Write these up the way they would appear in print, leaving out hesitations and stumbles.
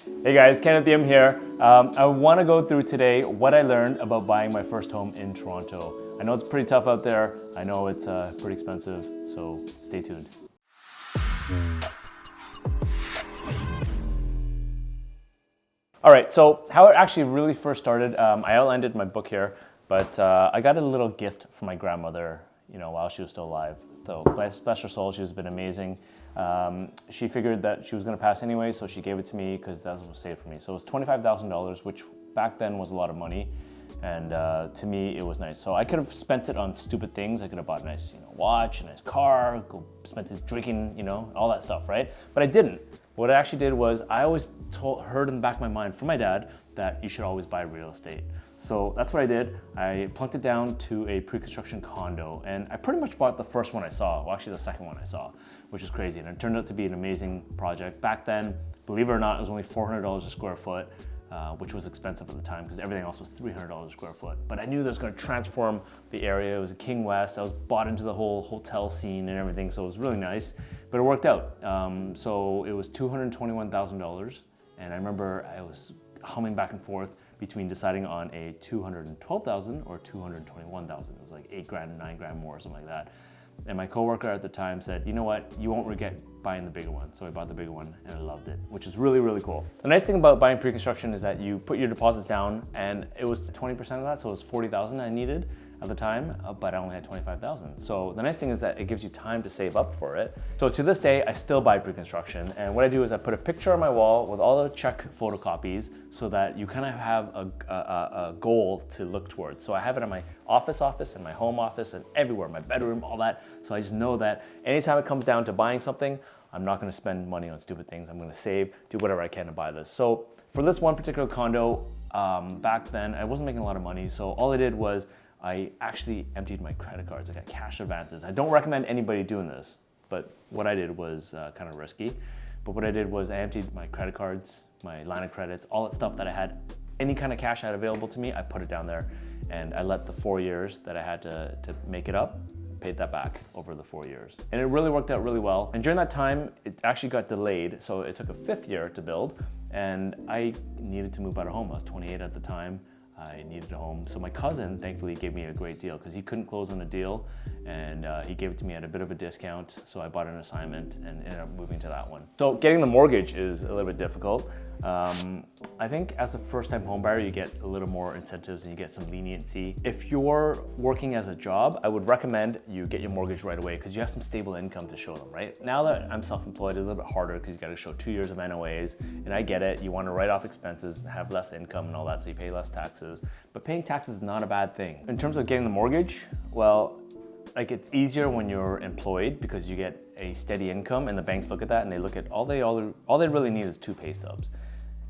Hey guys, Kenneth M here. I want to go through today what I learned about buying my first home in Toronto. I know it's pretty tough out there. I know it's pretty expensive, so stay tuned. All right, so how it actually really first started, I outlined it in my book here, but I got a little gift from my grandmother, while she was still alive. So bless her soul, she's been amazing. She figured that she was gonna pass anyway, so she gave it to me because that was saved for me. So it was $25,000, which back then was a lot of money. And to me, it was nice. So I could have spent it on stupid things. I could have bought a nice watch, a nice car, spent it drinking, all that stuff, right? But I didn't. What I actually did was I always heard in the back of my mind from my dad that you should always buy real estate. So that's what I did. I plunked it down to a pre-construction condo, and I pretty much bought the first one I saw, well actually the second one I saw, which is crazy. And it turned out to be an amazing project. Back then, believe it or not, it was only $400 a square foot, which was expensive at the time because everything else was $300 a square foot. But I knew that was gonna transform the area. It was a King West. I was bought into the whole hotel scene and everything, so it was really nice, but it worked out. So it was $221,000, and I remember I was humming back and forth between deciding on a $212,000 or $221,000. It was like 8 grand, 9 grand more, something like that. And my coworker at the time said, you know what, you won't regret buying the bigger one. So I bought the bigger one and I loved it, which is really, really cool. The nice thing about buying pre-construction is that you put your deposits down, and it was 20% of that, so it was $40,000 I needed at the time, but I only had $25,000. So the nice thing is that it gives you time to save up for it. So to this day, I still buy pre-construction, and what I do is I put a picture on my wall with all the check photocopies so that you kind of have a goal to look towards. So I have it in my office, and my home office, and everywhere, my bedroom, all that. So I just know that anytime it comes down to buying something, I'm not gonna spend money on stupid things. I'm gonna save, do whatever I can to buy this. So for this one particular condo, back then, I wasn't making a lot of money. So all I did was I actually emptied my credit cards. I got cash advances. I don't recommend anybody doing this, but what I did was kind of risky. But what I did was I emptied my credit cards, my line of credits, all that stuff that I had, any kind of cash I had available to me, I put it down there, and I let the 4 years that I had to make it up, paid that back over the 4 years. And it really worked out really well. And during that time, it actually got delayed. So it took a 5th year to build, and I needed to move out of home. I was 28 at the time. I needed a home. So my cousin thankfully gave me a great deal because he couldn't close on a deal, and he gave it to me at a bit of a discount. So I bought an assignment and ended up moving to that one. So getting the mortgage is a little bit difficult. I think as a first-time homebuyer, you get a little more incentives and you get some leniency. If you're working as a job, I would recommend you get your mortgage right away because you have some stable income to show them, right? Now that I'm self-employed, it's a little bit harder because you got to show 2 years of NOAs, and I get it. You want to write off expenses, have less income and all that, so you pay less taxes. But paying taxes is not a bad thing. In terms of getting the mortgage, well, like it's easier when you're employed because you get a steady income, and the banks look at that and they look at all they really need is 2 pay stubs.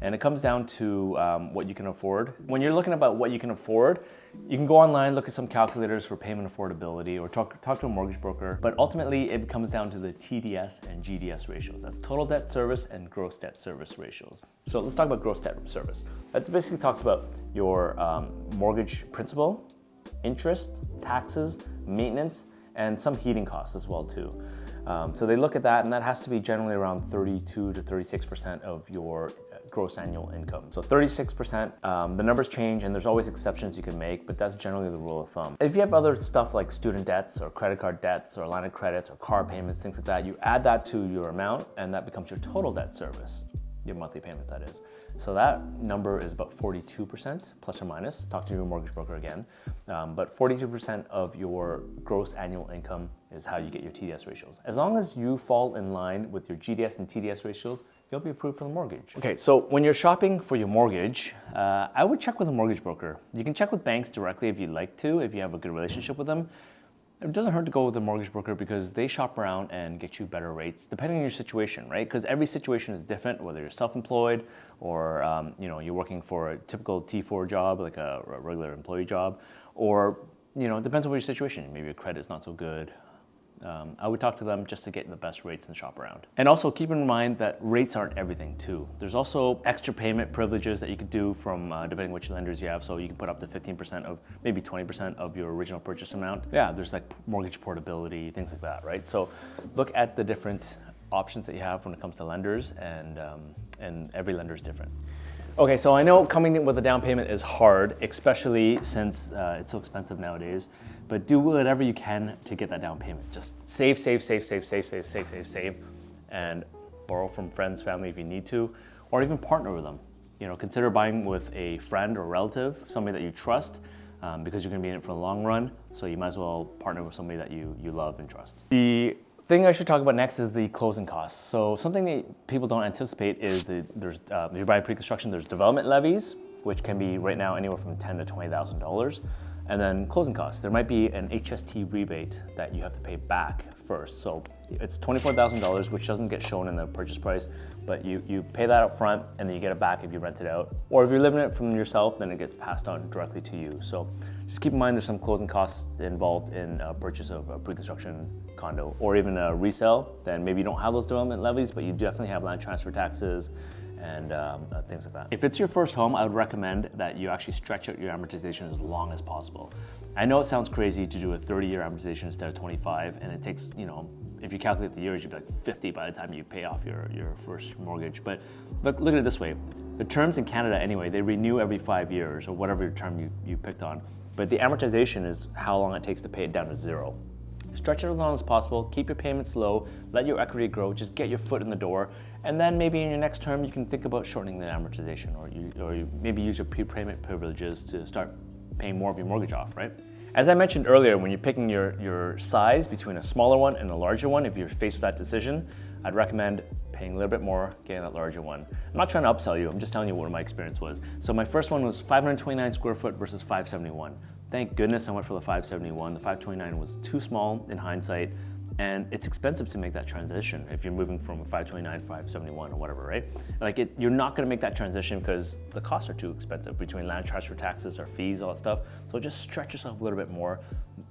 And it comes down to what you can afford. When you're looking about what you can afford, you can go online, look at some calculators for payment affordability, or talk to a mortgage broker. But ultimately, it comes down to the TDS and GDS ratios. That's total debt service and gross debt service ratios. So let's talk about gross debt service. That basically talks about your mortgage principal, interest, taxes, maintenance, and some heating costs as well too. So they look at that, and that has to be generally around 32 to 36% of your gross annual income. So 36%, the numbers change and there's always exceptions you can make, but that's generally the rule of thumb. If you have other stuff like student debts or credit card debts or line of credits or car payments, things like that, you add that to your amount and that becomes your total debt service, your monthly payments that is. So that number is about 42% plus or minus. Talk to your mortgage broker again. But 42% of your gross annual income is how you get your TDS ratios. As long as you fall in line with your GDS and TDS ratios, you'll be approved for the mortgage. Okay, so when you're shopping for your mortgage, I would check with a mortgage broker. You can check with banks directly if you'd like to, if you have a good relationship with them. It doesn't hurt to go with a mortgage broker because they shop around and get you better rates depending on your situation, right? Because every situation is different, whether you're self-employed or you're working for a typical T4 job, like a regular employee job, or it depends on what your situation. Maybe your credit's not so good. I would talk to them just to get the best rates and shop around. And also keep in mind that rates aren't everything too. There's also extra payment privileges that you could do from depending which lenders you have. So you can put up to 15% of, maybe 20% of your original purchase amount. Yeah, there's like mortgage portability, things like that, right? So look at the different options that you have when it comes to lenders and and every lender is different. Okay, so I know coming in with a down payment is hard, especially since it's so expensive nowadays, but do whatever you can to get that down payment. Just save, and borrow from friends, family if you need to, or even partner with them. You know, consider buying with a friend or relative, somebody that you trust, because you're gonna be in it for the long run, so you might as well partner with somebody that you love and trust. The thing I should talk about next is the closing costs. So something that people don't anticipate is if you're buying pre-construction, there's development levies, which can be right now anywhere from $10,000 to $20,000. And then closing costs. There might be an HST rebate that you have to pay back first. So it's $24,000, which doesn't get shown in the purchase price, but you pay that up front and then you get it back if you rent it out. Or if you're living it from yourself, then it gets passed on directly to you. So just keep in mind there's some closing costs involved in a purchase of a pre-construction condo or even a resale. Then maybe you don't have those development levies, but you definitely have land transfer taxes and things like that. If it's your first home, I would recommend that you actually stretch out your amortization as long as possible. I know it sounds crazy to do a 30-year amortization instead of 25, and it takes, you know, if you calculate the years, you'd be like 50 by the time you pay off your first mortgage. But look at it this way. The terms in Canada anyway, they renew every 5 years or whatever term you picked on. But the amortization is how long it takes to pay it down to zero. Stretch it as long as possible, keep your payments low, let your equity grow, just get your foot in the door, and then maybe in your next term you can think about shortening the amortization, or you maybe use your prepayment privileges to start paying more of your mortgage off, right? As I mentioned earlier, when you're picking your size between a smaller one and a larger one, if you're faced with that decision, I'd recommend paying a little bit more, getting that larger one. I'm not trying to upsell you, I'm just telling you what my experience was. So my first one was 529 square foot versus 571. Thank goodness I went for the 571. The 529 was too small in hindsight, and it's expensive to make that transition if you're moving from 529 to 571 or whatever, right? Like you're not gonna make that transition because the costs are too expensive between land transfer taxes or fees, all that stuff. So just stretch yourself a little bit more.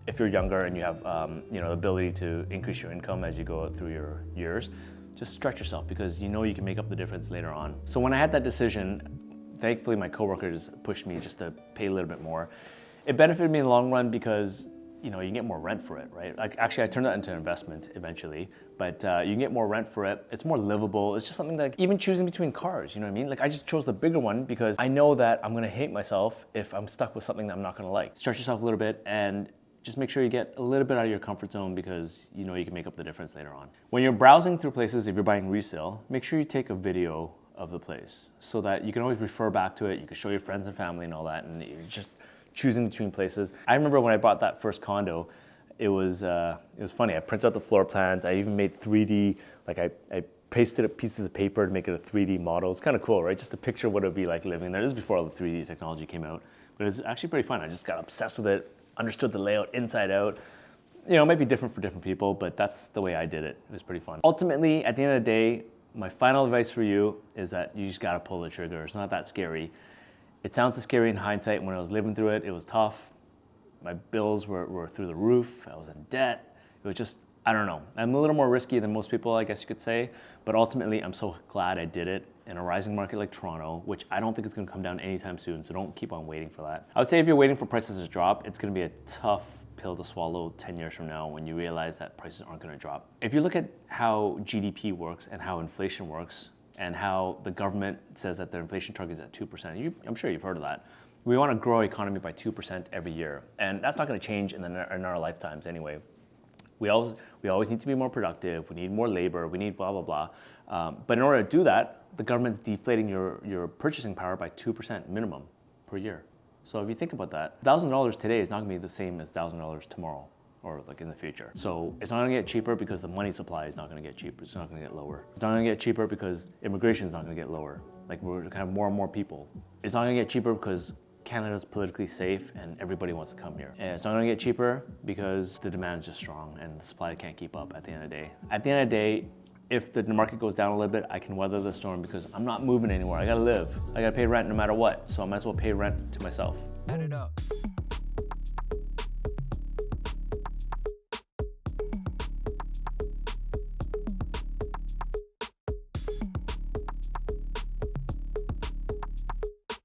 If you're younger and you have the ability to increase your income as you go through your years, just stretch yourself because you know you can make up the difference later on. So when I had that decision, thankfully my coworkers pushed me just to pay a little bit more. It benefited me in the long run because you can get more rent for it, right? Like actually I turned that into an investment eventually, but you can get more rent for it. It's more livable. It's just something like even choosing between cars, you know what I mean? Like I just chose the bigger one because I know that I'm gonna hate myself if I'm stuck with something that I'm not gonna like. Stretch yourself a little bit and just make sure you get a little bit out of your comfort zone because you know you can make up the difference later on. When you're browsing through places, if you're buying resale, make sure you take a video of the place so that you can always refer back to it. You can show your friends and family and all that, and you're just choosing between places. I remember when I bought that first condo, it was funny. I printed out the floor plans. I even made 3D, like I pasted up pieces of paper to make it a 3D model. It's kind of cool, right? Just to picture what it would be like living there. This is before all the 3D technology came out, but it was actually pretty fun. I just got obsessed with it, understood the layout inside out. It might be different for different people, but that's the way I did it. It was pretty fun. Ultimately, at the end of the day, my final advice for you is that you just gotta pull the trigger. It's not that scary. It sounds scary in hindsight. When I was living through it, it was tough. My bills were through the roof. I was in debt. It was just, I don't know. I'm a little more risky than most people, I guess you could say, but ultimately I'm so glad I did it in a rising market like Toronto, which I don't think is gonna come down anytime soon, so don't keep on waiting for that. I would say if you're waiting for prices to drop, it's gonna be a tough pill to swallow 10 years from now when you realize that prices aren't gonna drop. If you look at how GDP works and how inflation works, and how the government says that their inflation target is at 2%. I'm sure you've heard of that. We want to grow our economy by 2% every year, and that's not going to change in our lifetimes anyway. We always need to be more productive. We need more labor. We need blah blah blah. But in order to do that, the government's deflating your purchasing power by 2% minimum per year. So if you think about that, $1,000 today is not going to be the same as $1,000 tomorrow, or like in the future. So it's not gonna get cheaper because the money supply is not gonna get cheaper. It's not gonna get lower. It's not gonna get cheaper because immigration is not gonna get lower. Like we're gonna have more and more people. It's not gonna get cheaper because Canada's politically safe and everybody wants to come here. And it's not gonna get cheaper because the demand is just strong and the supply can't keep up at the end of the day. At the end of the day, if the market goes down a little bit, I can weather the storm because I'm not moving anywhere. I gotta live. I gotta pay rent no matter what. So I might as well pay rent to myself. Add it up.